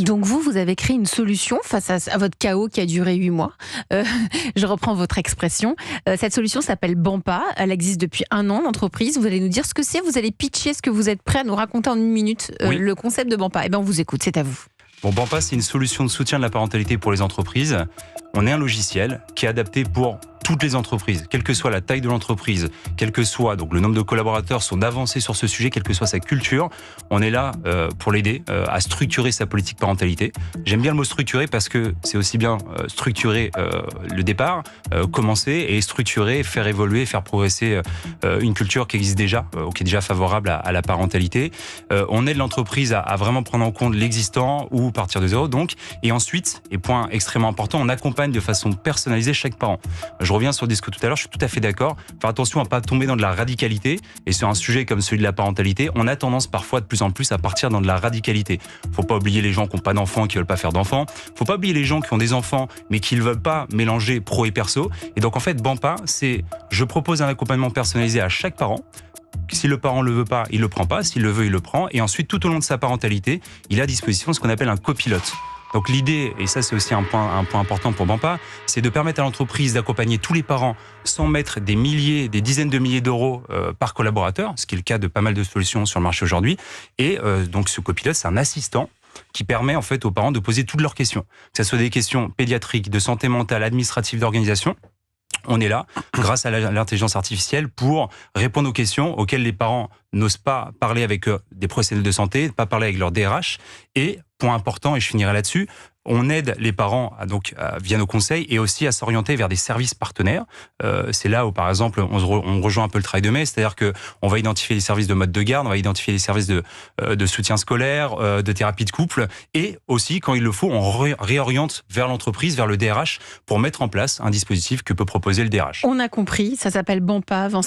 Donc vous avez créé une solution face à votre chaos qui a duré 8 mois. Je reprends votre expression. Cette solution s'appelle Bampa. Elle existe depuis 1 an, l'entreprise. Vous allez nous dire ce que c'est. Vous allez pitcher ce que vous êtes prêt à nous raconter en 1 minute, Oui. le concept de Bampa. Eh bien, on vous écoute, c'est à vous. Bon, Bampa, c'est une solution de soutien de la parentalité pour les entreprises. On est un logiciel qui est adapté pour toutes les entreprises, quelle que soit la taille de l'entreprise, quel que soit donc le nombre de collaborateurs, son avancée sur ce sujet, quelle que soit sa culture. On est là pour l'aider à structurer sa politique parentalité. J'aime bien le mot structurer parce que c'est aussi bien structurer le départ, commencer et structurer, faire évoluer, faire progresser une culture qui existe déjà, qui est déjà favorable à la parentalité. On aide l'entreprise à vraiment prendre en compte l'existant ou partir de zéro. Donc, et ensuite, et point extrêmement important, on accompagne de façon personnalisée chaque parent. Je reviens sur le discours tout à l'heure, je suis tout à fait d'accord. Faire attention à ne pas tomber dans de la radicalité. Et sur un sujet comme celui de la parentalité, on a tendance parfois de plus en plus à partir dans de la radicalité. Faut pas oublier les gens qui n'ont pas d'enfants et qui veulent pas faire d'enfants. Faut pas oublier les gens qui ont des enfants mais qui ne veulent pas mélanger pro et perso. Et donc en fait, Bampa, c'est je propose un accompagnement personnalisé à chaque parent. Si le parent le veut pas, il le prend pas. S'il le veut, il le prend. Et ensuite, tout au long de sa parentalité, il a à disposition ce qu'on appelle un copilote. Donc l'idée, et ça c'est aussi un point important pour Bampa, c'est de permettre à l'entreprise d'accompagner tous les parents sans mettre des dizaines de milliers d'euros par collaborateur, ce qui est le cas de pas mal de solutions sur le marché aujourd'hui. Et donc ce copilote, c'est un assistant qui permet en fait aux parents de poser toutes leurs questions, que ce soit des questions pédiatriques, de santé mentale, administratives, d'organisation. On est là, grâce à l'intelligence artificielle, pour répondre aux questions auxquelles les parents n'osent pas parler avec des professionnels de santé, pas parler avec leur DRH. Et, point important, et je finirai là-dessus, on aide les parents via nos conseils et aussi à s'orienter vers des services partenaires. C'est là où, par exemple, on rejoint un peu le travail de mai, c'est-à-dire qu'on va identifier les services de mode de garde, on va identifier les services de soutien scolaire, de thérapie de couple, et aussi, quand il le faut, on réoriente vers l'entreprise, vers le DRH, pour mettre en place un dispositif que peut proposer le DRH. On a compris, ça s'appelle Bampa.